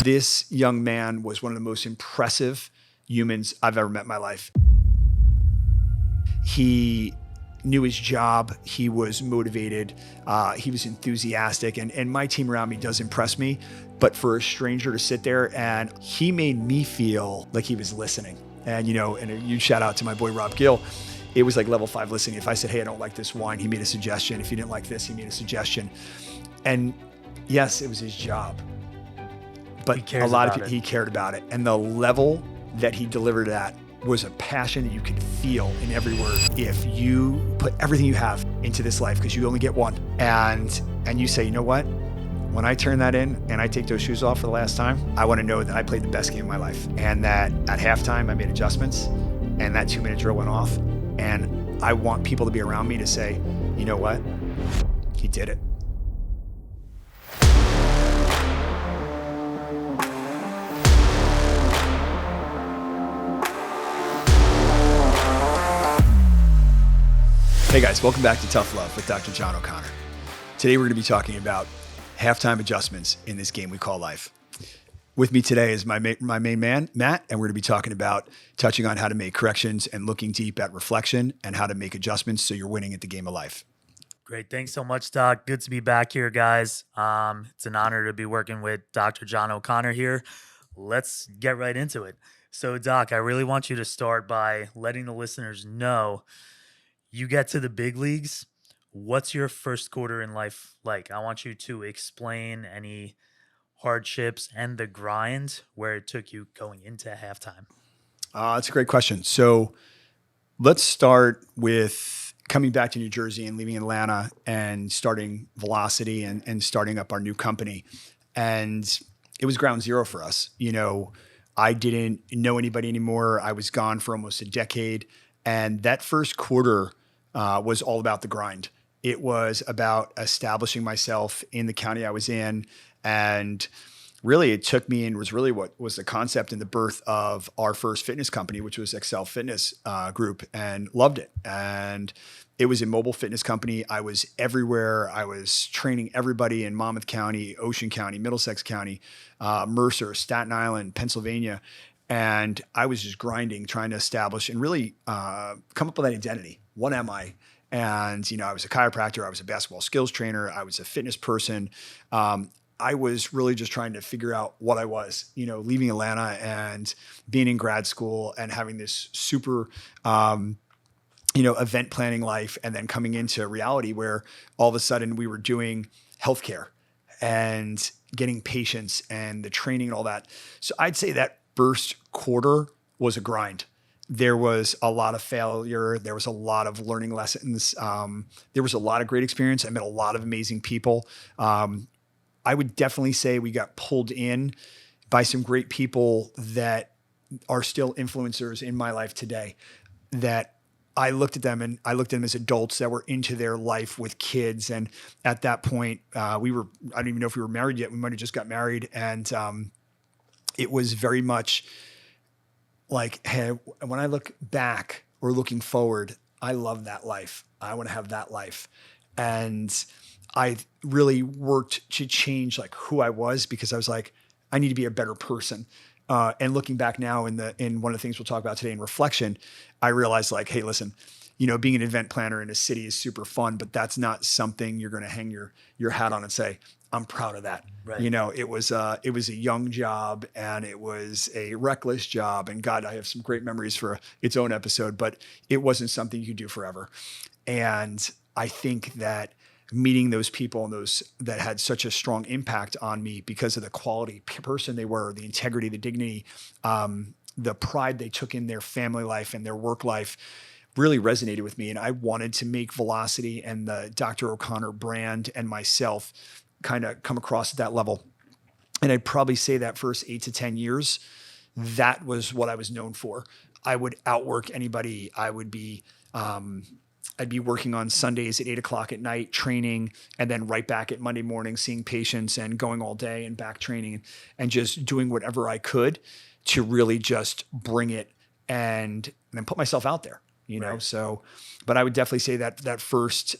This young man was one of the most impressive humans I've ever met in my life. He knew his job. He was motivated. He was enthusiastic. And my team around me does impress me. But for a stranger to sit there, and he made me feel like he was listening. And, and you shout out to my boy, Rob Gill. It was like level 5 listening. If I said, hey, I don't like this wine, he made a suggestion. If he didn't like this, he made a suggestion. And yes, it was his job. But a lot of people, he cared about it. And the level that he delivered at was a passion that you could feel in every word. If you put everything you have into this life, because you only get one, and you say, you know what? When I turn that in and I take those shoes off for the last time, I want to know that I played the best game of my life. And that at halftime, I made adjustments and that 2-minute drill went off. And I want people to be around me to say, you know what? He did it. Hey guys, welcome back to Tough Love with Dr. John O'Connor. Today we're going to be talking about halftime adjustments in this game we call life. With me today is my main man, Matt, and we're going to be talking about touching on how to make corrections and looking deep at reflection and how to make adjustments so you're winning at the game of life. Great. Thanks so much, Doc. Good to be back here, guys. It's an honor to be working with Dr. John O'Connor here. Let's get right into it. So, Doc, I really want you to start by letting the listeners know you get to the big leagues. What's your first quarter in life like? I want you to explain any hardships and the grind where it took you going into halftime. That's a great question. So let's start with coming back to New Jersey and leaving Atlanta and starting Velocity and starting up our new company. And it was ground zero for us. I didn't know anybody anymore. I was gone for almost a decade. And that first quarter was all about the grind. It was about establishing myself in the county I was in. And really it took me and was really what was the concept and the birth of our first fitness company, which was Excel Fitness Group, and loved it. And it was a mobile fitness company. I was everywhere. I was training everybody in Monmouth County, Ocean County, Middlesex County, Mercer, Staten Island, Pennsylvania. And I was just grinding, trying to establish and really come up with an identity. What am I? And, I was a chiropractor. I was a basketball skills trainer. I was a fitness person. I was really just trying to figure out what I was, leaving Atlanta and being in grad school and having this super, event planning life, and then coming into reality where all of a sudden we were doing healthcare and getting patients and the training and all that. So I'd say that first quarter was a grind. There was a lot of failure. There was a lot of learning lessons. There was a lot of great experience. I met a lot of amazing people. I would definitely say we got pulled in by some great people that are still influencers in my life today, that I looked at them as adults that were into their life with kids. And at that point, I don't even know if we were married yet. We might've just got married. And it was very much like, hey, when I look back or looking forward, I love that life. I want to have that life. And I really worked to change like who I was, because I was like, I need to be a better person. And looking back now in one of the things we'll talk about today in reflection, I realized like, hey, listen, being an event planner in a city is super fun, but that's not something you're going to hang your hat on and say, I'm proud of that. Right. It was a young job and it was a reckless job, and God, I have some great memories for its own episode, but it wasn't something you could do forever. And I think that meeting those people and those that had such a strong impact on me because of the quality person they were, the integrity, the dignity, the pride they took in their family life and their work life really resonated with me. And I wanted to make Velocity and the Dr. O'Connor brand and myself kind of come across at that level. And I'd probably say that first 8 to 10 years, that was what I was known for. I would outwork anybody. I'd be working on Sundays at 8:00 at night, training, and then right back at Monday morning, seeing patients and going all day and back training and just doing whatever I could to really just bring it and then put myself out there. Right. So, but I would definitely say that that first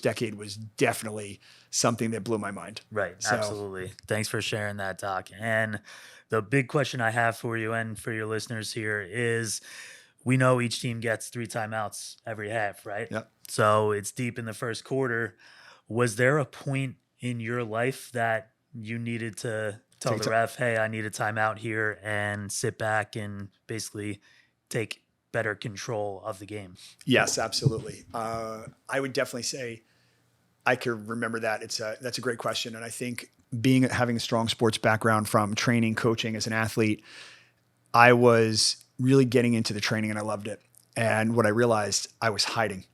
decade was definitely something that blew my mind. Right, So absolutely. Thanks for sharing that, Doc. And the big question I have for you and for your listeners here is we know each team gets three timeouts every half, right? yeah. So it's deep in the first quarter. Was there a point in your life that you needed to tell Take the it. ref, hey, I need a timeout here and sit back and basically take better control of the game? Yes, absolutely. I would definitely say I could remember that. That's a great question, and I think having a strong sports background from training, coaching as an athlete, I was really getting into the training and I loved it. And what I realized, I was hiding.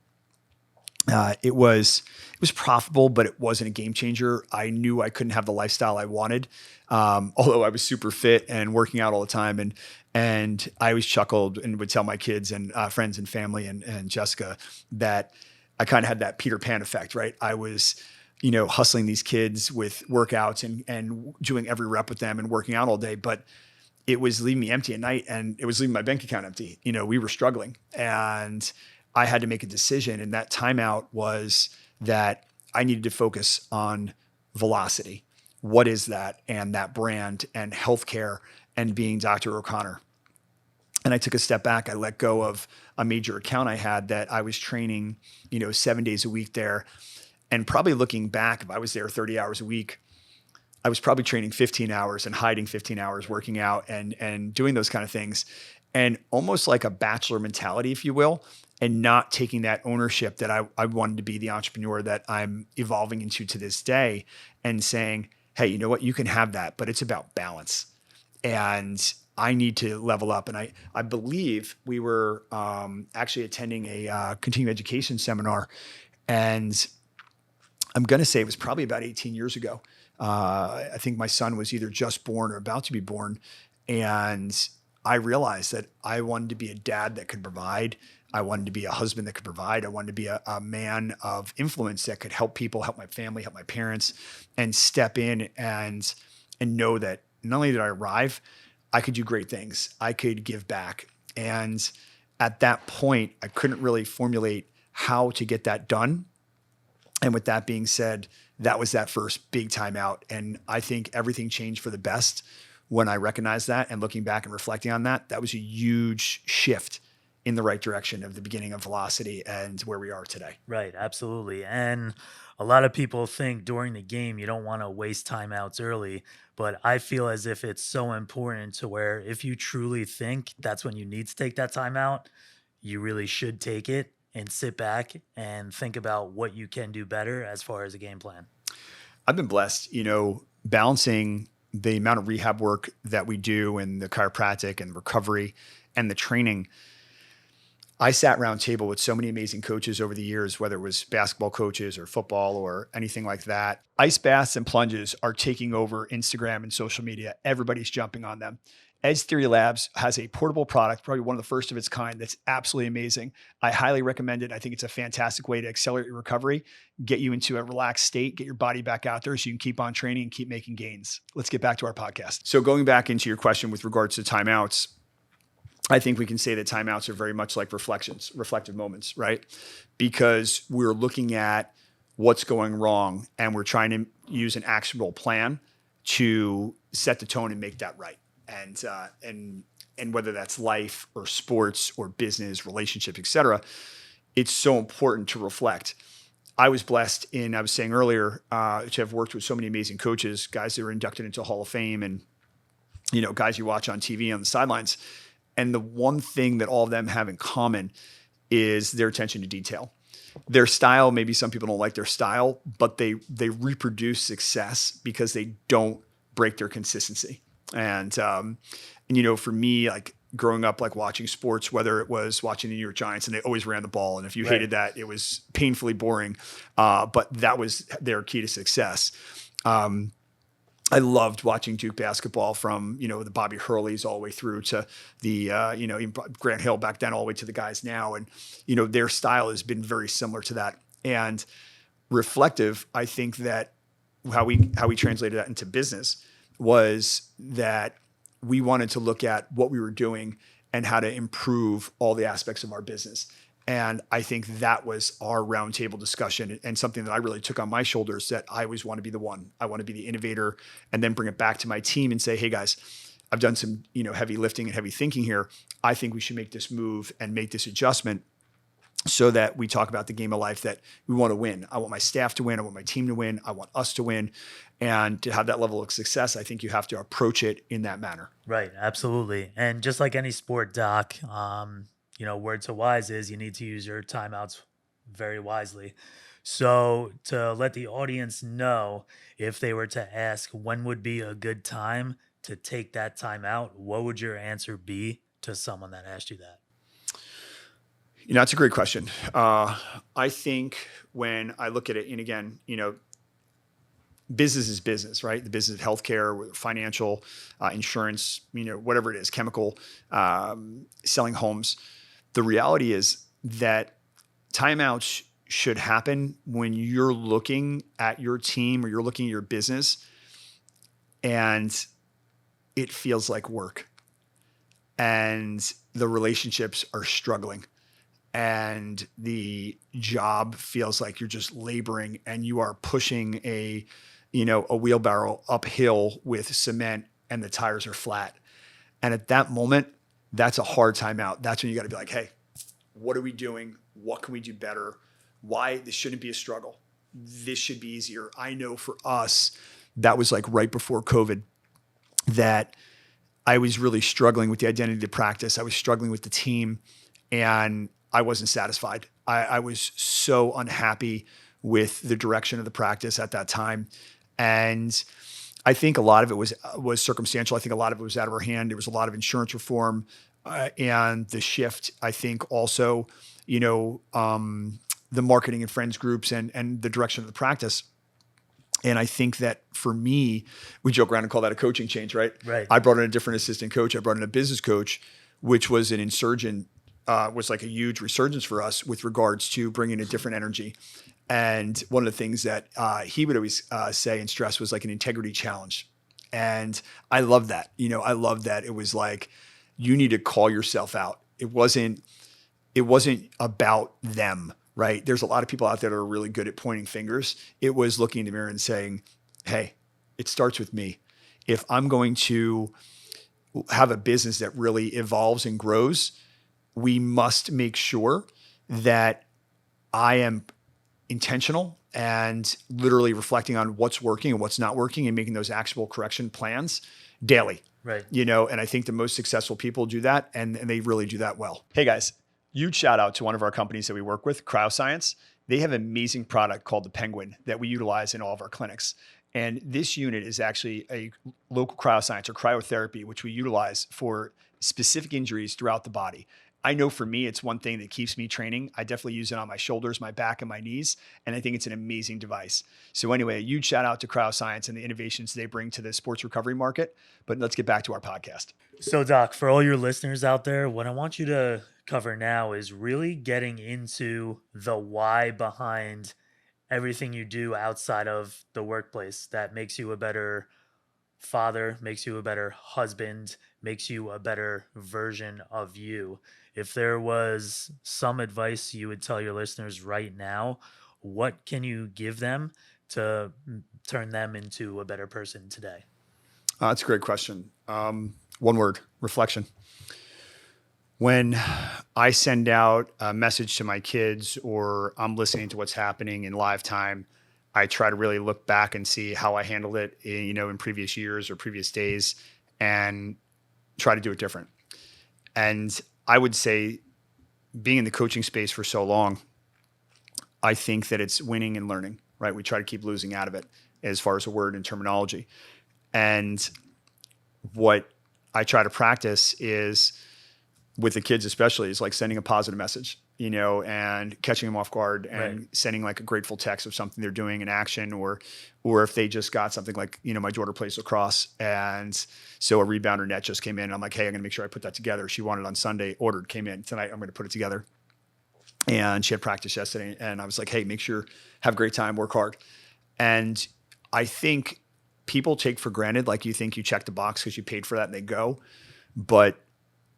It was profitable, but it wasn't a game changer. I knew I couldn't have the lifestyle I wanted, although I was super fit and working out all the time. And I always chuckled and would tell my kids and friends and family and Jessica that I kind of had that Peter Pan effect, right? I was, hustling these kids with workouts and doing every rep with them and working out all day, but it was leaving me empty at night and it was leaving my bank account empty. We were struggling and I had to make a decision. And that timeout was that I needed to focus on velocity. What is that? And that brand and healthcare and being Dr. O'Connor. And I took a step back. I let go of a major account I had that I was training, 7 days a week there. And probably looking back, if I was there 30 hours a week, I was probably training 15 hours and hiding 15 hours, working out and doing those kind of things. And almost like a bachelor mentality, if you will, and not taking that ownership that I wanted to be the entrepreneur that I'm evolving into to this day and saying, hey, you know what? You can have that, but it's about balance. And I need to level up. And I believe we were actually attending a continuing education seminar. And I'm going to say it was probably about 18 years ago. I think my son was either just born or about to be born. And I realized that I wanted to be a dad that could provide. I wanted to be a husband that could provide. I wanted to be a man of influence that could help people, help my family, help my parents, and step in and know that not only did I arrive, I could do great things. I could give back. And at that point, I couldn't really formulate how to get that done. And with that being said, that was that first big time out. And I think everything changed for the best when I recognized that. And looking back and reflecting on that, that was a huge shift in the right direction of the beginning of Velocity and where we are today. Right, absolutely. And a lot of people think during the game you don't want to waste timeouts early, but I feel as if it's so important to where if you truly think that's when you need to take that timeout, you really should take it and sit back and think about what you can do better as far as a game plan. I've been blessed, balancing the amount of rehab work that we do and the chiropractic and recovery and the training. I sat round table with so many amazing coaches over the years, whether it was basketball coaches or football or anything like that. Ice baths and plunges are taking over Instagram and social media. Everybody's jumping on them. Edge Theory Labs has a portable product, probably one of the first of its kind, that's absolutely amazing. I highly recommend it. I think it's a fantastic way to accelerate your recovery, get you into a relaxed state, get your body back out there so you can keep on training and keep making gains. Let's get back to our podcast. So going back into your question with regards to timeouts, I think we can say that timeouts are very much like reflective moments, right? Because we're looking at what's going wrong and we're trying to use an actionable plan to set the tone and make that right. And whether that's life or sports or business, relationships, et cetera, it's so important to reflect. I was blessed I was saying earlier, to have worked with so many amazing coaches, guys that were inducted into Hall of Fame and, guys you watch on TV on the sidelines. And the one thing that all of them have in common is their attention to detail. Their style, maybe some people don't like their style, but they reproduce success because they don't break their consistency. And for me, like growing up, like watching sports, whether it was watching the New York Giants and they always ran the ball. And if you hated that, it was painfully boring. But that was their key to success. I loved watching Duke basketball from, the Bobby Hurleys all the way through to the, even Grant Hill back then all the way to the guys now. And, their style has been very similar to that. And reflective, I think that how we translated that into business was that we wanted to look at what we were doing and how to improve all the aspects of our business. And I think that was our roundtable discussion, and something that I really took on my shoulders, that I always want to be the one. I want to be the innovator, and then bring it back to my team and say, hey guys, I've done some, heavy lifting and heavy thinking here. I think we should make this move and make this adjustment so that we talk about the game of life that we want to win. I want my staff to win. I want my team to win. I want us to win. And to have that level of success, I think you have to approach it in that manner. Right, absolutely. And just like any sport, Doc, word to wise is you need to use your timeouts very wisely. So to let the audience know, if they were to ask when would be a good time to take that time out, what would your answer be to someone that asked you that? That's a great question. I think when I look at it, and again, business is business, right? The business of healthcare, financial, insurance, whatever it is, chemical, selling homes. The reality is that timeouts should happen when you're looking at your team or you're looking at your business and it feels like work and the relationships are struggling and the job feels like you're just laboring and you are pushing a wheelbarrow uphill with cement and the tires are flat. And at that moment, that's a hard time out. That's when you got to be like, hey, what are we doing? What can we do better? Why this shouldn't be a struggle. This should be easier. I know for us, that was like right before COVID, that I was really struggling with the identity of the practice. I was struggling with the team and I wasn't satisfied. I was so unhappy with the direction of the practice at that time. And I think a lot of it was circumstantial. I think a lot of it was out of our hand. There was a lot of insurance reform and the shift. I think also, the marketing and friends groups and the direction of the practice. And I think that for me, we joke around and call that a coaching change, right? Right. I brought in a different assistant coach. I brought in a business coach, which was an insurgent, was like a huge resurgence for us with regards to bringing a different energy. And one of the things that he would always say and stress was like an integrity challenge. And I love that. I love that it was like, you need to call yourself out. It wasn't about them, right? There's a lot of people out there that are really good at pointing fingers. It was looking in the mirror and saying, hey, it starts with me. If I'm going to have a business that really evolves and grows, we must make sure that I am intentional and literally reflecting on what's working and what's not working and making those actionable correction plans daily. Right. And I think the most successful people do that and they really do that well. Hey guys, huge shout out to one of our companies that we work with, Cryoscience. They have an amazing product called the Penguin that we utilize in all of our clinics. And this unit is actually a local cryoscience or cryotherapy, which we utilize for specific injuries throughout the body. I know for me, it's one thing that keeps me training. I definitely use it on my shoulders, my back, and my knees. And I think it's an amazing device. So anyway, a huge shout out to Cryoscience and the innovations they bring to the sports recovery market. But let's get back to our podcast. So, Doc, for all your listeners out there, what I want you to cover now is really getting into the why behind everything you do outside of the workplace that makes you a better father, makes you a better husband, makes you a better version of you. If there was some advice you would tell your listeners right now, what can you give them to turn them into a better person today? That's a great question. One word, reflection. When I send out a message to my kids or I'm listening to what's happening in live time, I try to really look back and see how I handled it, in previous years or previous days and try to do it different. And I would say being in the coaching space for so long, I think that it's winning and learning, right? We try to keep losing out of it as far as a word and terminology. And what I try to practice is with the kids, especially, is like sending a positive message, and catching them off guard and sending like a grateful text of something they're doing in action, or if they just got something like, my daughter plays lacrosse. And so a rebounder net just came in and I'm like, hey, I'm going to make sure I put that together. She wanted it on Sunday, ordered, came in tonight. I'm going to put it together. And she had practice yesterday. And I was like, hey, make sure, have a great time, work hard. And I think people take for granted, like you think you check the box because you paid for that and they go. But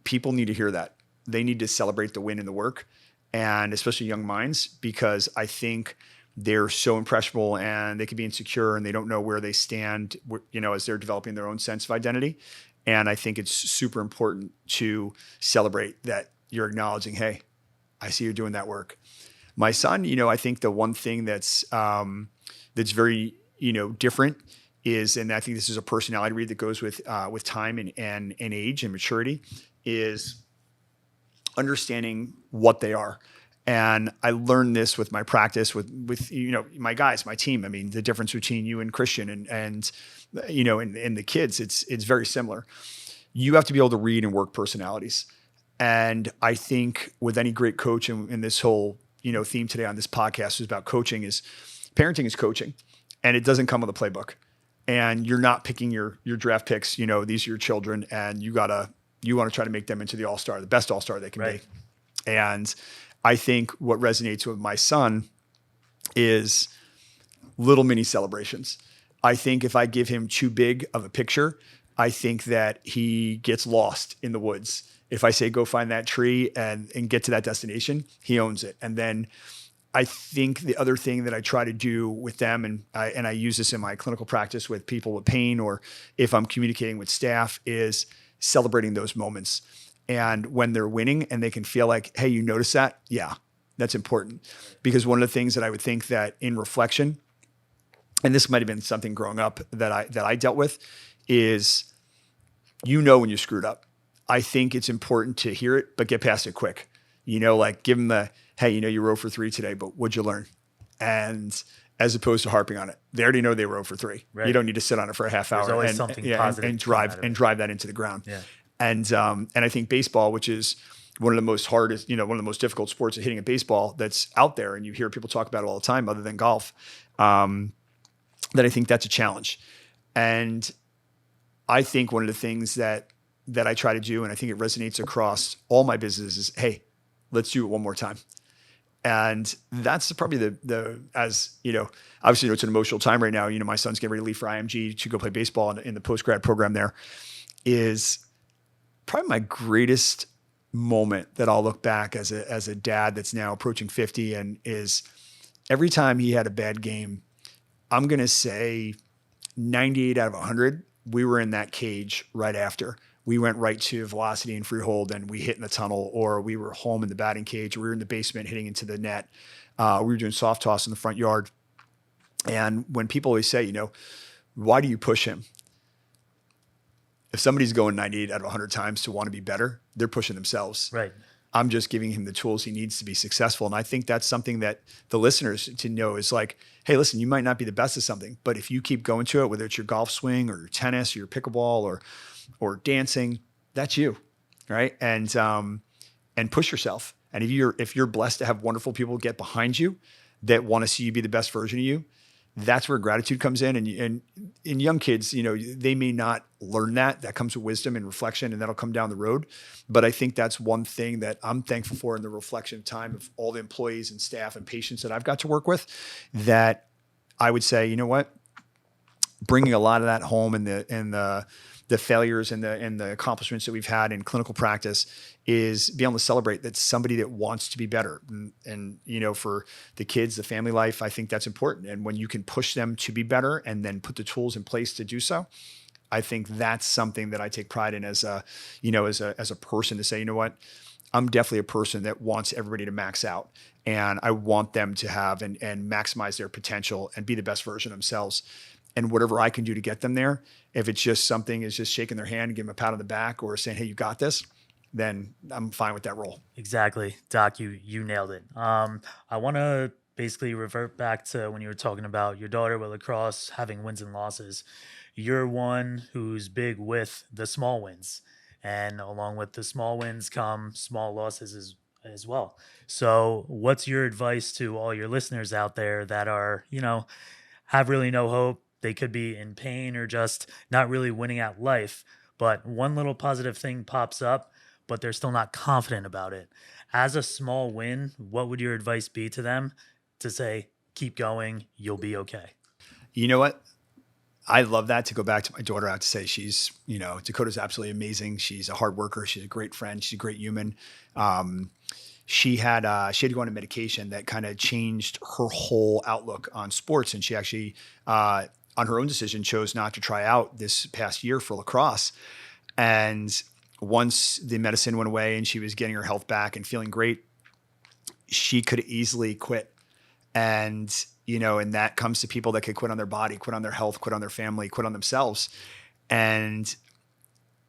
people need to hear that. They need to celebrate the win and the work, and especially young minds, because I think they're so impressionable and they can be insecure and they don't know where they stand, as they're developing their own sense of identity. And I think it's super important to celebrate that you're acknowledging, hey, I see you're doing that work. My son, I think the one thing that's very, different is, and I think this is a personality read that goes with time and age and maturity, is understanding what they are. And I learned this with my practice with my guys, my team. I mean, the difference between you and Christian and the kids, it's very similar. You have to be able to read and work personalities. And I think with any great coach, and this whole theme today on this podcast is about coaching, is parenting is coaching, and it doesn't come with a playbook. And you're not picking your draft picks. These are your children, and you want to try to make them into the all-star, the best all-star they can be. And I think what resonates with my son is little mini celebrations. I think if I give him too big of a picture, I think that he gets lost in the woods. If I say, go find that tree and get to that destination, he owns it. And then I think the other thing that I try to do with them, and I use this in my clinical practice with people with pain, or if I'm communicating with staff, is celebrating those moments. And when they're winning and they can feel like, hey, you notice that? Yeah, that's important. Because one of the things that I would think that in reflection, and this might've been something growing up that I dealt with, is when you screwed up. I think it's important to hear it, but get past it quick. Like give them the, hey, you rode for 3 today, but what'd you learn? And as opposed to harping on it, they already know they rode for 3. Right. You don't need to sit on it for a half hour. There's always something positive and drive that into the ground. Yeah. And I think baseball, which is one of the most hardest, one of the most difficult sports of hitting a baseball that's out there, and you hear people talk about it all the time, other than golf, that I think that's a challenge. And I think one of the things that I try to do, and I think it resonates across all my businesses, is, hey, let's do it one more time. And that's probably obviously it's an emotional time right now. My son's getting ready to leave for IMG to go play baseball in the post-grad program there. Is probably my greatest moment that I'll look back as a dad that's now approaching 50, and is every time he had a bad game, I'm going to say 98 out of 100, we were in that cage right after. We went right to velocity and free hold, and we hit in the tunnel, or we were home in the batting cage, or we were in the basement hitting into the net. We were doing soft toss in the front yard. And when people always say, why do you push him? If somebody's going 98 out of 100 times to want to be better, they're pushing themselves. Right. I'm just giving him the tools he needs to be successful. And I think that's something that the listeners to know is like, hey, listen, you might not be the best at something, but if you keep going to it, whether it's your golf swing or your tennis or your pickleball or dancing, that's you, right? And push yourself. And if you're blessed to have wonderful people get behind you that want to see you be the best version of you, that's where gratitude comes in. And in young kids, they may not learn that. That comes with wisdom and reflection, and that'll come down the road. But I think that's one thing that I'm thankful for in the reflection time of all the employees and staff and patients that I've got to work with, that I would say, bringing a lot of that home and the failures and the accomplishments that we've had in clinical practice is being able to celebrate that somebody that wants to be better. And for the kids, the family life, I think that's important. And when you can push them to be better and then put the tools in place to do so, I think that's something that I take pride in as a person, to say, I'm definitely a person that wants everybody to max out, and I want them to have and maximize their potential and be the best version of themselves. And whatever I can do to get them there, if it's just something is just shaking their hand and giving them a pat on the back or saying, hey, you got this, then I'm fine with that role. Exactly. Doc, you nailed it. I want to basically revert back to when you were talking about your daughter with lacrosse having wins and losses. You're one who's big with the small wins, and along with the small wins come small losses as well. So what's your advice to all your listeners out there that are, have really no hope? They could be in pain or just not really winning at life, but one little positive thing pops up, but they're still not confident about it. As a small win, what would your advice be to them to say, keep going, you'll be okay? You know what? I love that. To go back to my daughter, I have to say Dakota's absolutely amazing. She's a hard worker. She's a great friend. She's a great human. Um, she had to go on a medication that kind of changed her whole outlook on sports, and she actually, on her own decision, chose not to try out this past year for lacrosse. And once the medicine went away and she was getting her health back and feeling great, she could easily quit. And and that comes to people that could quit on their body, quit on their health, quit on their family, quit on themselves. And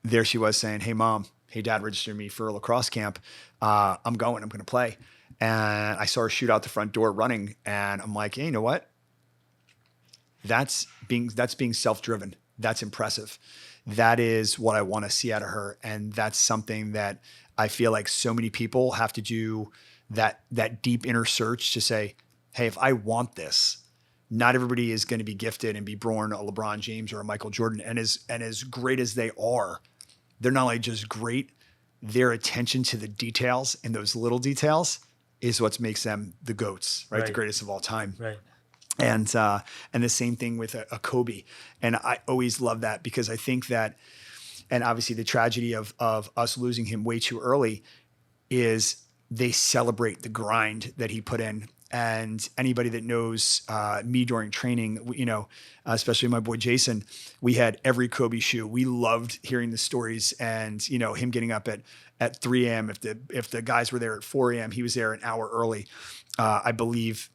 there she was saying, "Hey, mom, hey, dad, register me for a lacrosse camp. I'm going to play." And I saw her shoot out the front door running. And I'm like, "Hey, you know what? That's being self-driven. That's impressive. That is what I want to see out of her." And that's something that I feel like so many people have to do, that deep inner search to say, "Hey, if I want this," not everybody is going to be gifted and be born a LeBron James or a Michael Jordan. And as great as they are, they're not only just great, their attention to the details and those little details is what makes them the GOATs, right? The greatest of all time. Right. And the same thing with a Kobe. And I always love that, because I think that, and obviously the tragedy of us losing him way too early is they celebrate the grind that he put in. And anybody that knows me during training, especially my boy Jason, we had every Kobe shoe. We loved hearing the stories, and him getting up at 3 a.m. If the guys were there at 4 a.m., he was there an hour early. I believe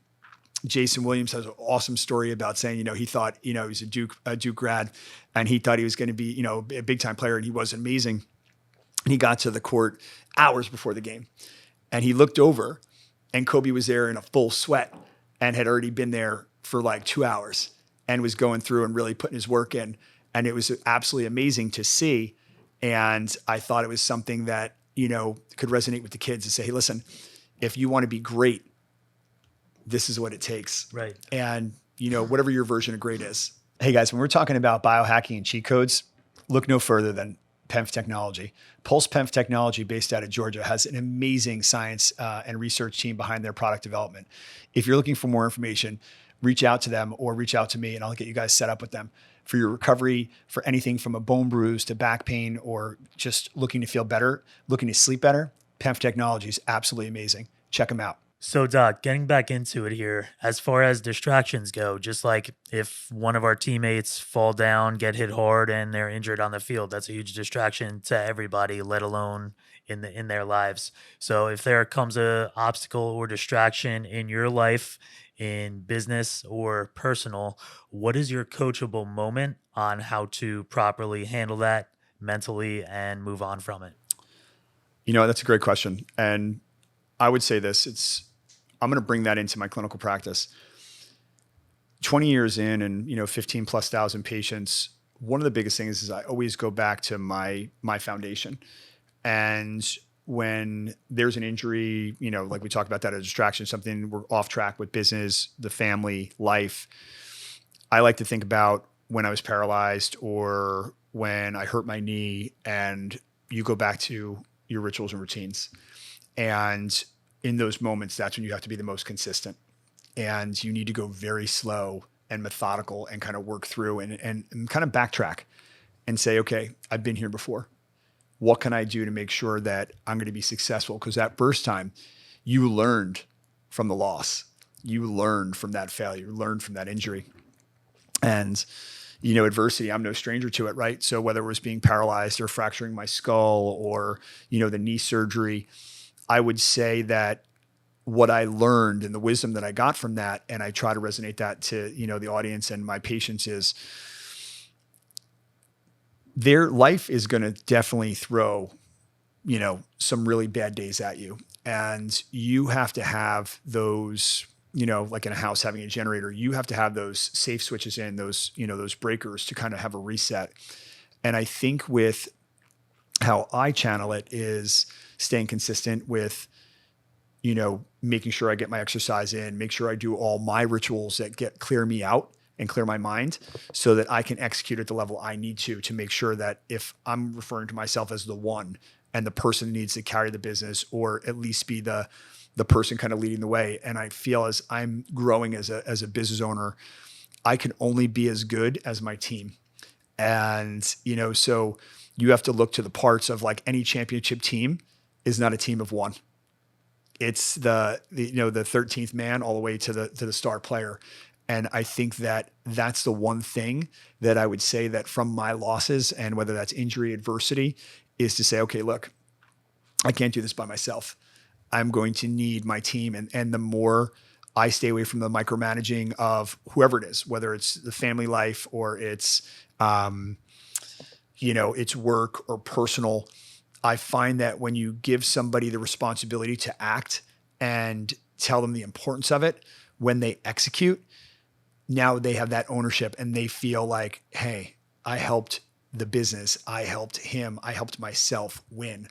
Jason Williams has an awesome story about saying, he thought, he was a Duke grad, and he thought he was going to be, a big time player, and he was amazing. And he got to the court hours before the game, and he looked over, and Kobe was there in a full sweat and had already been there for like 2 hours and was going through and really putting his work in. And it was absolutely amazing to see. And I thought it was something that, could resonate with the kids and say, "Hey, listen, if you want to be great, this is what it takes." Right. And, whatever your version of great is. Hey guys, when we're talking about biohacking and cheat codes, look no further than PEMF Technology. Pulse PEMF Technology, based out of Georgia, has an amazing science and research team behind their product development. If you're looking for more information, reach out to them or reach out to me, and I'll get you guys set up with them for your recovery, for anything from a bone bruise to back pain, or just looking to feel better, looking to sleep better. PEMF Technology is absolutely amazing. Check them out. So, Doc, getting back into it here, as far as distractions go, just like if one of our teammates fall down, get hit hard, and they're injured on the field, that's a huge distraction to everybody, let alone in their lives. So, if there comes a obstacle or distraction in your life, in business or personal, what is your coachable moment on how to properly handle that mentally and move on from it? That's a great question. And I would say this, I'm going to bring that into my clinical practice. 20 years in and, 15 plus thousand patients, one of the biggest things is I always go back to my foundation. And when there's an injury, like we talked about that, a distraction, something we're off track with business, the family, life, I like to think about when I was paralyzed or when I hurt my knee, and you go back to your rituals and routines. And in those moments, that's when you have to be the most consistent, and you need to go very slow and methodical and kind of work through and kind of backtrack and say, "Okay, I've been here before. What can I do to make sure that I'm going to be successful?" Because that first time you learned from the loss, you learned from that failure, you learned from that injury. And, adversity, I'm no stranger to it, right? So whether it was being paralyzed or fracturing my skull or, the knee surgery, I would say that what I learned and the wisdom that I got from that, and I try to resonate that to, the audience and my patients, is their life is going to definitely throw, some really bad days at you. And you have to have those, like in a house having a generator, you have to have those safe switches in, those, those breakers to kind of have a reset. And I think with how I channel it is staying consistent with, making sure I get my exercise in, make sure I do all my rituals that clear me out and clear my mind so that I can execute at the level I need to make sure that if I'm referring to myself as the one and the person needs to carry the business or at least be the person kind of leading the way. And I feel as I'm growing as a business owner I can only be as good as my team. And, so you have to look to the parts of like any championship team is not a team of one. It's the 13th man all the way to the star player. And I think that that's the one thing that I would say that from my losses, and whether that's injury, adversity, is to say, okay, look, I can't do this by myself. I'm going to need my team. And the more I stay away from the micromanaging of whoever it is, whether it's the family life or it's, it's work or personal, I find that when you give somebody the responsibility to act and tell them the importance of it, when they execute, now they have that ownership and they feel like, hey, I helped the business. I helped him. I helped myself win.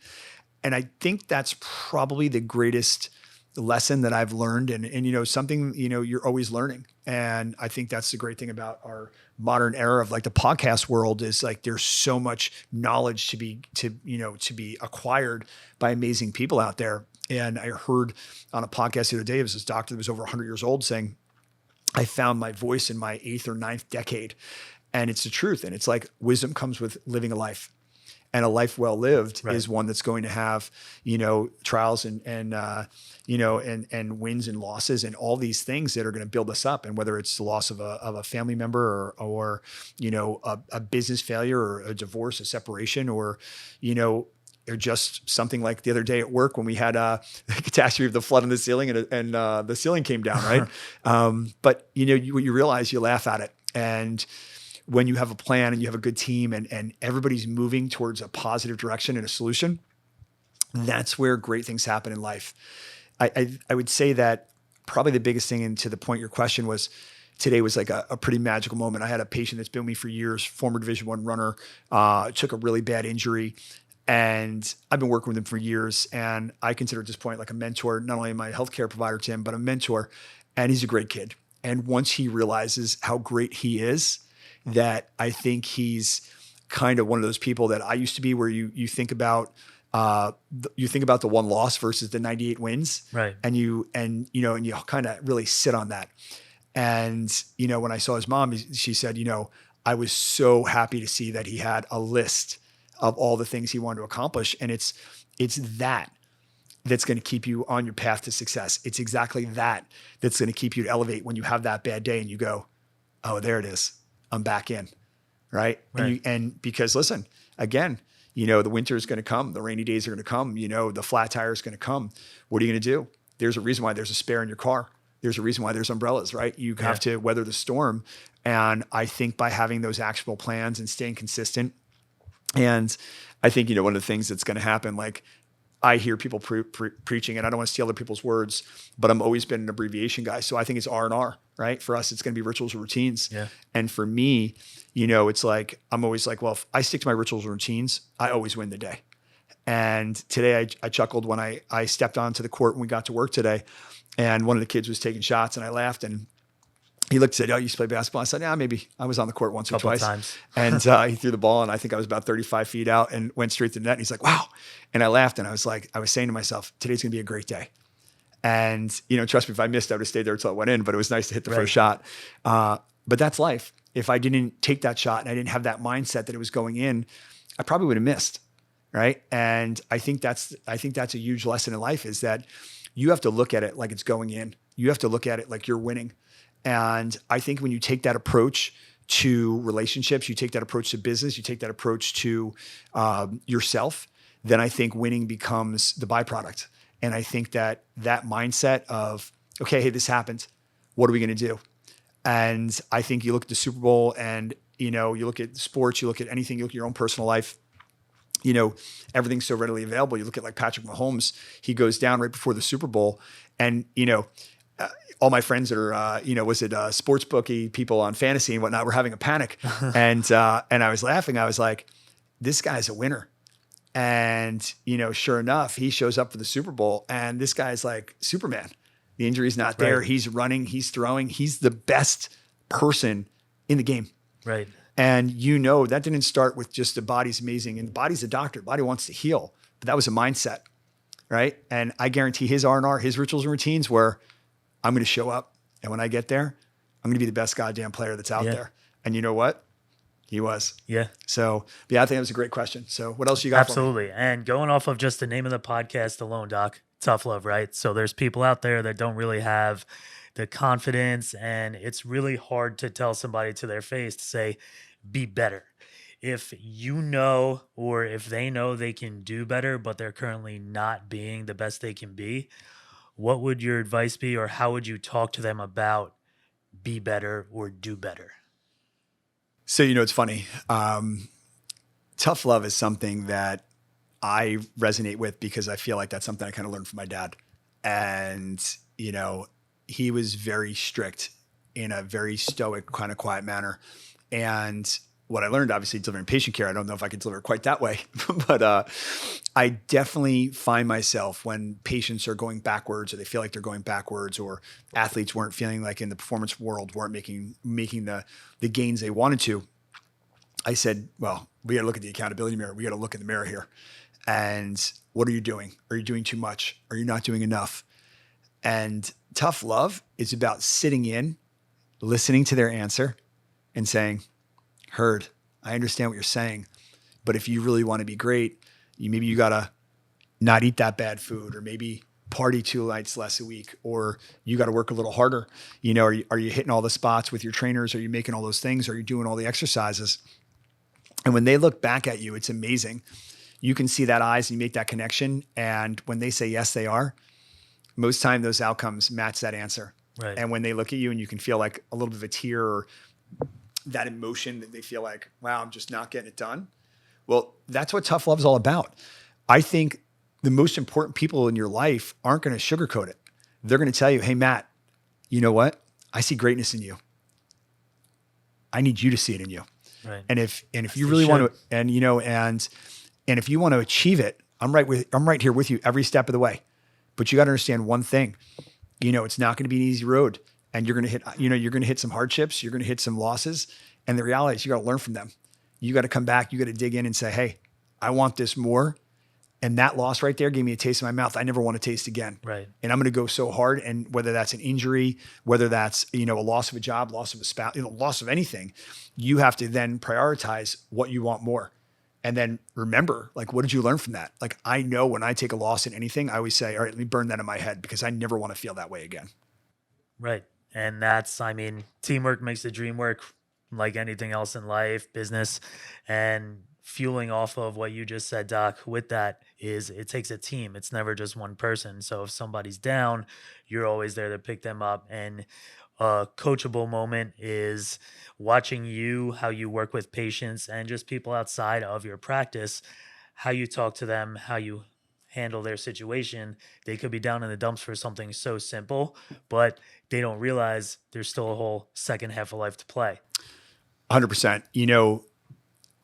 And I think that's probably the greatest lesson that I've learned. And something, you're always learning. And I think that's the great thing about our modern era of like the podcast world is like, there's so much knowledge to be acquired by amazing people out there. And I heard on a podcast the other day, it was this doctor that was over 100 years old saying, I found my voice in my 8th or 9th decade. And it's the truth. And it's like wisdom comes with living a life. And a life well lived is one that's going to have, trials and wins and losses and all these things that are going to build us up. And whether it's the loss of a family member or a business failure or a divorce, a separation, or just something like the other day at work when we had a catastrophe of the flood in the ceiling and the ceiling came down, right? But you realize, you laugh at it. And when you have a plan and you have a good team and everybody's moving towards a positive direction and a solution, that's where great things happen in life. I would say that probably the biggest thing, and to the point your question was, today was like a pretty magical moment. I had a patient that's been with me for years, former Division I runner, took a really bad injury. And I've been working with him for years. And I consider at this point like a mentor, not only my healthcare provider to him, but a mentor. And he's a great kid. And once he realizes how great he is, that I think he's kind of one of those people that I used to be, where you think about the one loss versus the 98 wins, right? And you kind of really sit on that. And when I saw his mom, she said, I was so happy to see that he had a list of all the things he wanted to accomplish, and it's that's going to keep you on your path to success. It's exactly that's going to keep you to elevate when you have that bad day and you go, oh, there it is. I'm back in, right? And because listen, again, the winter is going to come, the rainy days are going to come, the flat tire is going to come. What are you going to do? There's a reason why there's a spare in your car. There's a reason why there's umbrellas, right? You have to weather the storm. And I think by having those actionable plans and staying consistent, and I think, one of the things that's going to happen, like I hear people preaching, and I don't want to steal other people's words, but I'm always been an abbreviation guy. So I think it's R&R, right? For us, it's going to be rituals and routines. Yeah. And for me, it's like, I'm always like, well, if I stick to my rituals and routines, I always win the day. And today I chuckled when I stepped onto the court when we got to work today, and one of the kids was taking shots, and I laughed, and he looked and said, oh, you used to play basketball? I said, yeah, maybe. I was on the court once or twice. Times. And he threw the ball, and I think I was about 35 feet out and went straight to the net. And he's like, wow. And I laughed, and I was saying to myself, today's going to be a great day. And, trust me, if I missed, I would have stayed there until it went in, but it was nice to hit the first shot. But that's life. If I didn't take that shot and I didn't have that mindset that it was going in, I probably would have missed, right? And I think that's a huge lesson in life, is that you have to look at it like it's going in. You have to look at it like you're winning. And I think when you take that approach to relationships, you take that approach to business, you take that approach to yourself, then I think winning becomes the byproduct. And I think that mindset of, okay, hey, this happened. What are we going to do? And I think you look at the Super Bowl and, you look at sports, you look at anything, you look at your own personal life, everything's so readily available. You look at like Patrick Mahomes, he goes down right before the Super Bowl, and, all my friends that are, sports bookie people on fantasy and whatnot, were having a panic. And I was laughing. I was like, this guy's a winner. And, sure enough, he shows up for the Super Bowl, and this guy's like Superman. The injury's not there. Right. He's running, he's throwing. He's the best person in the game. Right. And that didn't start with just the body's amazing. And the body's a doctor. The body wants to heal. But that was a mindset, right? And I guarantee his R&R, his rituals and routines were, I'm going to show up. And when I get there, I'm going to be the best goddamn player that's out Yeah. there. And you know what? He was. Yeah. So yeah, I think that was a great question. So what else you got for me? Absolutely. And going off of just the name of the podcast alone, Doc, tough love, right? So there's people out there that don't really have the confidence, and it's really hard to tell somebody to their face to say, be better. If you know, or if they know they can do better, but they're currently not being the best they can be, what would your advice be, or how would you talk to them about be better or do better? So, it's funny. Tough love is something that I resonate with because I feel like that's something I kind of learned from my dad. And, he was very strict in a very stoic, kind of quiet manner. And what I learned, obviously, delivering patient care, I don't know if I could deliver it quite that way, but I definitely find myself when patients are going backwards or they feel like they're going backwards, or athletes weren't feeling like in the performance world weren't making the gains they wanted to. I said, well, we got to look at the accountability mirror. We got to look in the mirror here. And what are you doing? Are you doing too much? Are you not doing enough? And tough love is about sitting in, listening to their answer and saying, heard, I understand what you're saying, but if you really want to be great, maybe you got to not eat that bad food, or maybe party 2 nights less a week, or you got to work a little harder. Are you hitting all the spots with your trainers? Are you making all those things? Are you doing all the exercises? And when they look back at you, it's amazing. You can see that eyes and you make that connection. And when they say, yes, they are, most time those outcomes match that answer. Right. And when they look at you and you can feel like a little bit of a tear or that emotion that they feel like, wow, I'm just not getting it done. Well, that's what tough love is all about. I think the most important people in your life aren't going to sugarcoat it. They're going to tell you, hey, Matt, you know what? I see greatness in you. I need you to see it in you. Right. And if you really want to, and if you want to achieve it, I'm right here with you every step of the way. But you got to understand one thing, it's not going to be an easy road, and you're going to hit some hardships. You're going to hit some losses. And the reality is you got to learn from them. You got to come back. You got to dig in and say, hey, I want this more. And that loss right there gave me a taste in my mouth I never want to taste again. Right. And I'm going to go so hard. And whether that's an injury, whether that's, a loss of a job, loss of a spouse, loss of anything, you have to then prioritize what you want more. And then remember, like, what did you learn from that? Like, I know when I take a loss in anything, I always say, all right, let me burn that in my head because I never want to feel that way again. Right. And that's, teamwork makes the dream work, like anything else in life, business. And fueling off of what you just said, Doc, with that is it takes a team. It's never just one person. So if somebody's down, you're always there to pick them up. And a coachable moment is watching you, how you work with patients and just people outside of your practice, how you talk to them, how you handle their situation. They could be down in the dumps for something so simple, but they don't realize there's still a whole second half of life to play. 100%.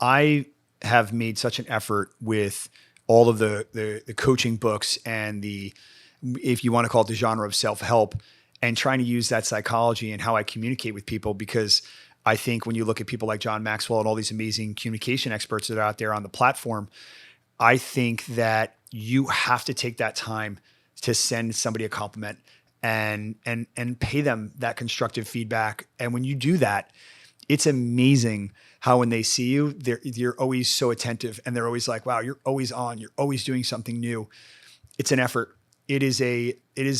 I have made such an effort with all of the coaching books and if you want to call it the genre of self-help, and trying to use that psychology and how I communicate with people, because I think when you look at people like John Maxwell and all these amazing communication experts that are out there on the platform, I think that you have to take that time to send somebody a compliment and pay them that constructive feedback. And when you do that, it's amazing how when they see you, you're always so attentive and they're always like, wow, you're always on, you're always doing something new. It's an effort. It is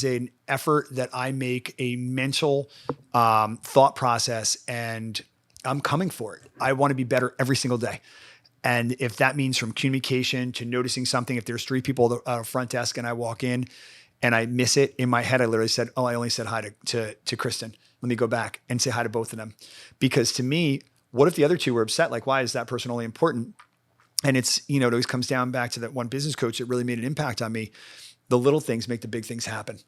an effort that I make a mental thought process, and I'm coming for it. I want to be better every single day. And if that means from communication to noticing something, if there's 3 people at the front desk and I walk in and I miss it, in my head, I literally said, I only said hi to Kristen. Let me go back and say hi to both of them. Because to me, what if the other 2 were upset? Like, why is that person only important? And it's, it always comes down back to that one business coach that really made an impact on me. The little things make the big things happen.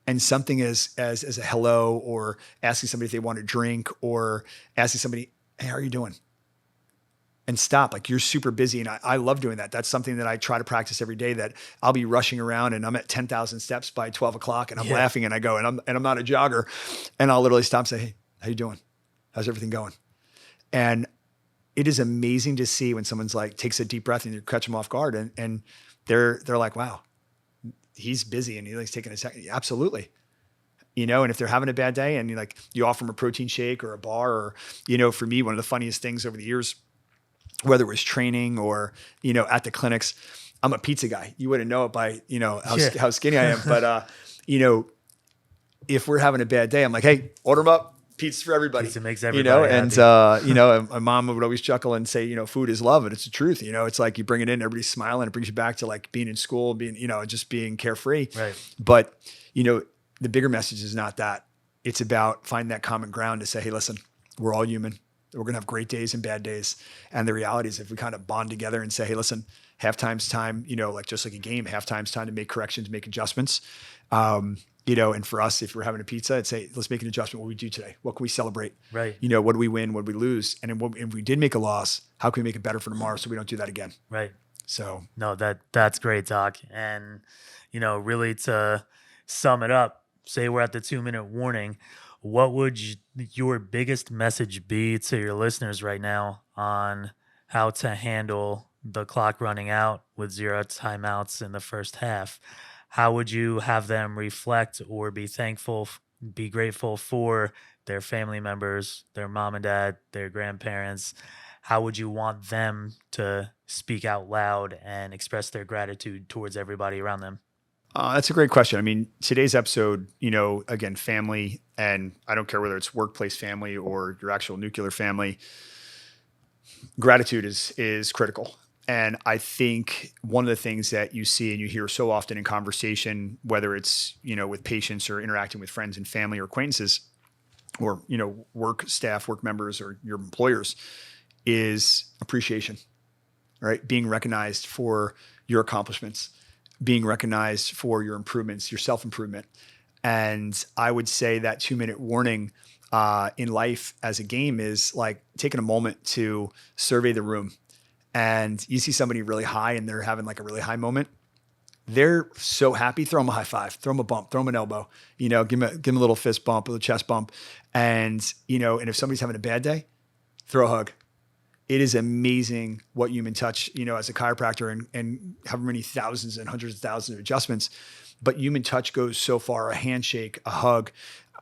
And something as a hello, or asking somebody if they want a drink, or asking somebody, hey, how are you doing? And stop, like, you're super busy. And I love doing that. That's something that I try to practice every day, that I'll be rushing around and I'm at 10,000 steps by 12 o'clock and I'm laughing and I go, and I'm not a jogger. And I'll literally stop and say, hey, how you doing? How's everything going? And it is amazing to see when someone's like, takes a deep breath and you catch them off guard, and they're like, wow, he's busy and he's taking a second. Absolutely. And if they're having a bad day and you offer them a protein shake or a bar, or, for me, one of the funniest things over the years, whether it was training or, at the clinics, I'm a pizza guy. You wouldn't know it by, Yeah. how skinny I am. But, if we're having a bad day, I'm like, hey, order them up. Pizza for everybody, Pizza makes everybody and, happy. my mom would always chuckle and say, food is love. And it's the truth. It's like you bring it in, everybody's smiling. It brings you back to like being in school, being, just being carefree. Right. But, the bigger message is not that. It's about finding that common ground to say, hey, listen, we're all human. We're going to have great days and bad days. And the reality is if we kind of bond together and say, hey, listen, halftime's time, like just like a game, halftime's time to make corrections, make adjustments. And for us, if we're having a pizza, I'd say, let's make an adjustment. What we do today? What can we celebrate? Right. What do we win? What do we lose? And if we did make a loss, how can we make it better for tomorrow so we don't do that again? Right. So No, that's great, Doc. And, really to sum it up, say we're at the 2-minute warning. What would your biggest message be to your listeners right now on how to handle the clock running out with 0 timeouts in the first half? How would you have them reflect or be thankful, be grateful for their family members, their mom and dad, their grandparents? How would you want them to speak out loud and express their gratitude towards everybody around them? that's a great question. I mean, today's episode, again, family, and I don't care whether it's workplace family or your actual nuclear family, gratitude is critical. And I think one of the things that you see and you hear so often in conversation, whether it's, with patients or interacting with friends and family or acquaintances or, work staff, work members, or your employers, is appreciation, right? Being recognized for your accomplishments, being recognized for your improvements, your self-improvement. And I would say that 2-minute warning in life as a game is like taking a moment to survey the room. And you see somebody really high and they're having like a really high moment. They're so happy. Throw them a high five, throw them a bump, throw them an elbow, give them a little fist bump, a little chest bump. And, and if somebody's having a bad day, throw a hug. It is amazing what human touch, as a chiropractor and however many thousands and hundreds of thousands of adjustments, but human touch goes so far. A handshake, a hug,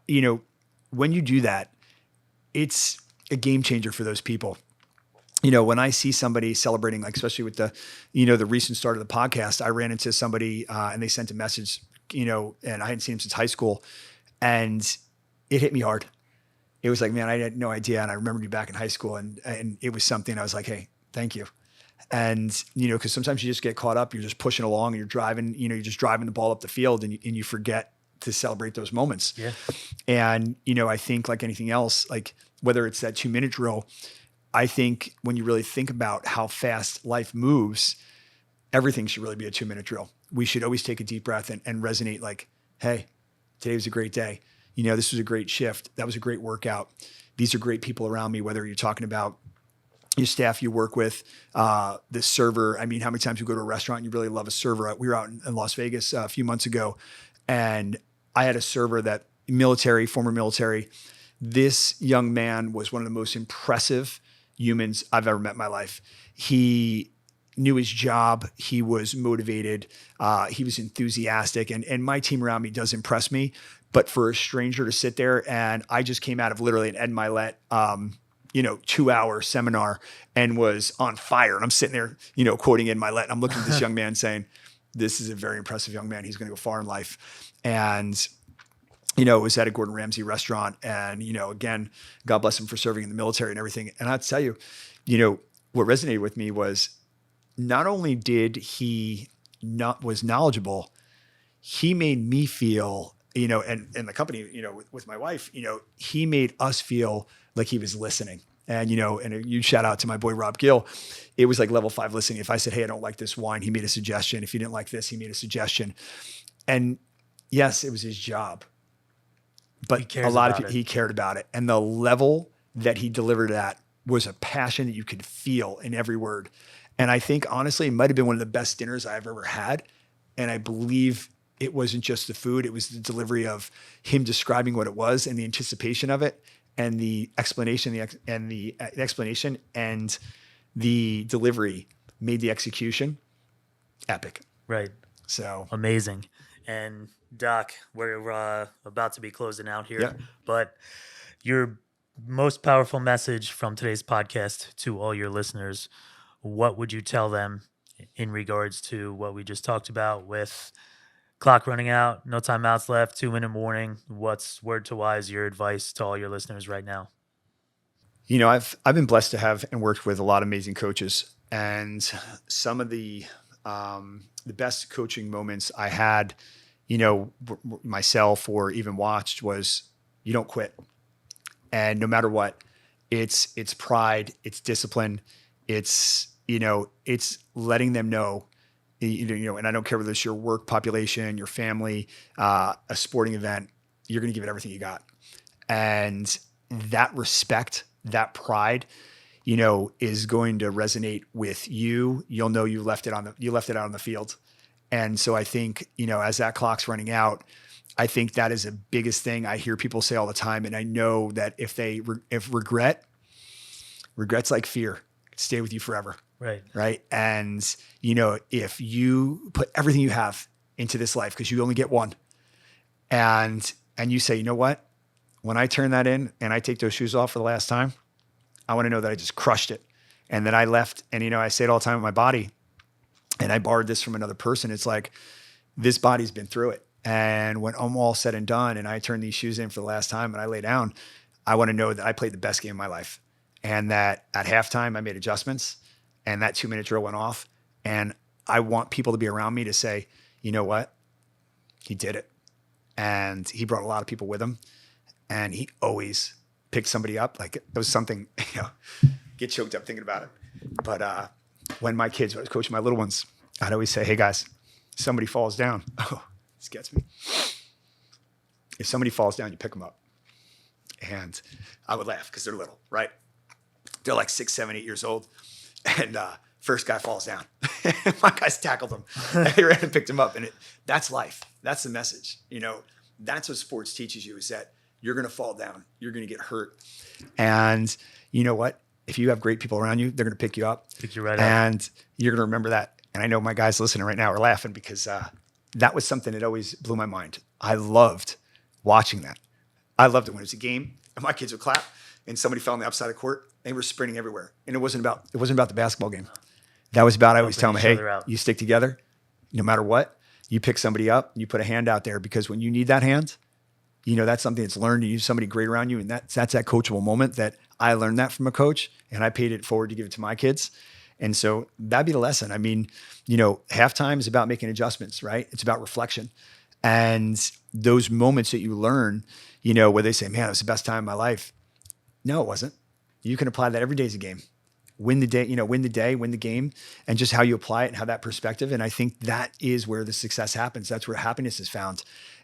when you do that, it's a game changer for those people. When I see somebody celebrating, like especially with the, the recent start of the podcast, I ran into somebody and they sent a message, and I hadn't seen him since high school, and it hit me hard. It was like, man, I had no idea. And I remembered you back in high school, and it was something I was like, hey, thank you. And, cause sometimes you just get caught up, you're just pushing along and you're driving, you're just driving the ball up the field and you forget to celebrate those moments. Yeah. And, I think like anything else, like whether it's that 2-minute drill, I think when you really think about how fast life moves, everything should really be a 2-minute drill. We should always take a deep breath and resonate like, hey, today was a great day. This was a great shift. That was a great workout. These are great people around me, whether you're talking about your staff you work with, the server. I mean, how many times you go to a restaurant and you really love a server? We were out in Las Vegas a few months ago, and I had a server that former military. This young man was one of the most impressive humans I've ever met in my life. He knew his job. He was motivated. He was enthusiastic. And my team around me does impress me. But for a stranger to sit there, and I just came out of literally an Ed Milet, 2-hour seminar and was on fire. And I'm sitting there, quoting Ed Milet. And I'm looking at this young man saying, this is a very impressive young man. He's going to go far in life. And it was at a Gordon Ramsay restaurant. And, again, God bless him for serving in the military and everything. And I'll tell you, what resonated with me was not only did he was knowledgeable, he made me feel, and the company, with my wife, he made us feel like he was listening. And, and a huge shout out to my boy, Rob Gill. It was like level 5 listening. If I said, hey, I don't like this wine, he made a suggestion. If he didn't like this, he made a suggestion. And yes, it was his job. But a lot of people, he cared about it. And the level that he delivered at was a passion that you could feel in every word. And I think, honestly, it might have been one of the best dinners I've ever had. And I believe it wasn't just the food. It was the delivery of him describing what it was and the anticipation of it and the explanation, the explanation and the delivery made the execution epic. Right. So amazing. And Doc, we're about to be closing out Yeah. here, but your most powerful message from today's podcast to all your listeners, what would you tell them in regards to what we just talked about with clock running out, no timeouts left, 2 minute warning? What's word to wise your advice to all your listeners right now? I've been blessed to have and worked with a lot of amazing coaches, and some of the best coaching moments I had, myself or even watched was you don't quit, and no matter what, it's pride, it's discipline, it's letting them know, and I don't care whether it's your work population, your family, a sporting event, you're going to give it everything you got, and that respect, that pride, is going to resonate with you. You'll know you left it out on the field. And so I think, as that clock's running out, I think that is the biggest thing I hear people say all the time. And I know that if regret's like fear, it stay with you forever. Right. Right. And, if you put everything you have into this life, because you only get one, and you say, you know what, when I turn that in and I take those shoes off for the last time, I want to know that I just crushed it. And that I left. And, I say it all the time with my body, and I borrowed this from another person. It's like, this body's been through it. And when I'm all said and done and I turn these shoes in for the last time and I lay down, I want to know that I played the best game of my life, and that at halftime I made adjustments and that 2-minute drill went off. And I want people to be around me to say, you know what? He did it. And he brought a lot of people with him. And he always picked somebody up. Like, it was something, get choked up thinking about it. But when I was coaching my little ones, I'd always say, hey guys, somebody falls down. Oh, this gets me. If somebody falls down, you pick them up. And I would laugh because they're little, right? They're like 6, 7, 8 years old. And first guy falls down. My guys tackled him. They ran and picked him up. And that's life. That's the message. That's what sports teaches you, is that you're going to fall down. You're going to get hurt. And you know what? If you have great people around you, they're going to pick you up. Pick you right up. And you're going to remember that. And I know my guys listening right now are laughing because that was something that always blew my mind. I loved watching that. I loved it when it was a game and my kids would clap and somebody fell on the upside of the court. They were sprinting everywhere. And it wasn't about the basketball game. That was about, I always tell them, hey, you stick together no matter what. You pick somebody up, you put a hand out there, because when you need that hand, that's something that's learned. You use somebody great around you. And that's that coachable moment that I learned that from a coach, and I paid it forward to give it to my kids. And so that'd be the lesson. I mean, halftime is about making adjustments, right? It's about reflection. And those moments that you learn, where they say, man, it was the best time of my life. No, it wasn't. You can apply that every day as a game. Win the day, win the game, and just how you apply it and how that perspective. And I think that is where the success happens. That's where happiness is found.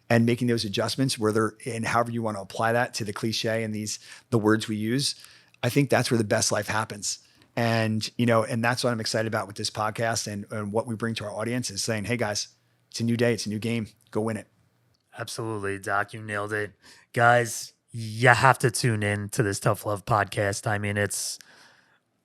And making those adjustments, and however you want to apply that to the cliche and the words we use, I think that's where the best life happens. And, and that's what I'm excited about with this podcast and what we bring to our audience is saying, hey guys, it's a new day. It's a new game. Go win it. Absolutely, Doc. You nailed it. Guys, you have to tune in to this Tough Love podcast. I mean, it's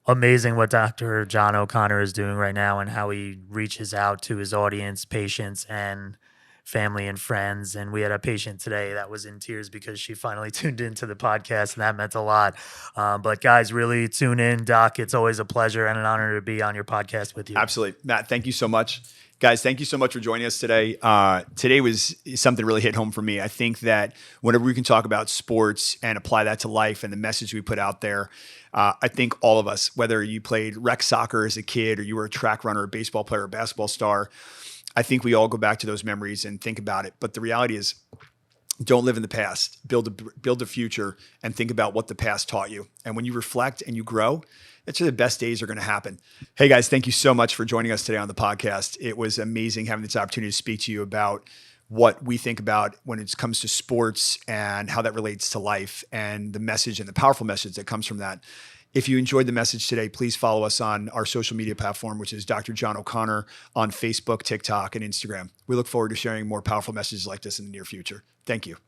amazing what Dr. John O'Connor is doing right now and how he reaches out to his audience, patients, and family and friends. And we had a patient today that was in tears because she finally tuned into the podcast, and that meant a lot. But guys, really tune in. Doc, it's always a pleasure and an honor to be on your podcast with you. Absolutely. Matt, thank you so much. Guys, thank you so much for joining us today. Today was something really hit home for me. I think that whenever we can talk about sports and apply that to life and the message we put out there, I think all of us, whether you played rec soccer as a kid or you were a track runner, a baseball player, a basketball star, I think we all go back to those memories and think about it. But the reality is, don't live in the past. Build a future and think about what the past taught you. And when you reflect and you grow, that's where the best days are going to happen. Hey guys, thank you so much for joining us today on the podcast. It was amazing having this opportunity to speak to you about what we think about when it comes to sports and how that relates to life and the message and the powerful message that comes from that. If you enjoyed the message today, please follow us on our social media platform, which is Dr. John O'Connor on Facebook, TikTok, and Instagram. We look forward to sharing more powerful messages like this in the near future. Thank you.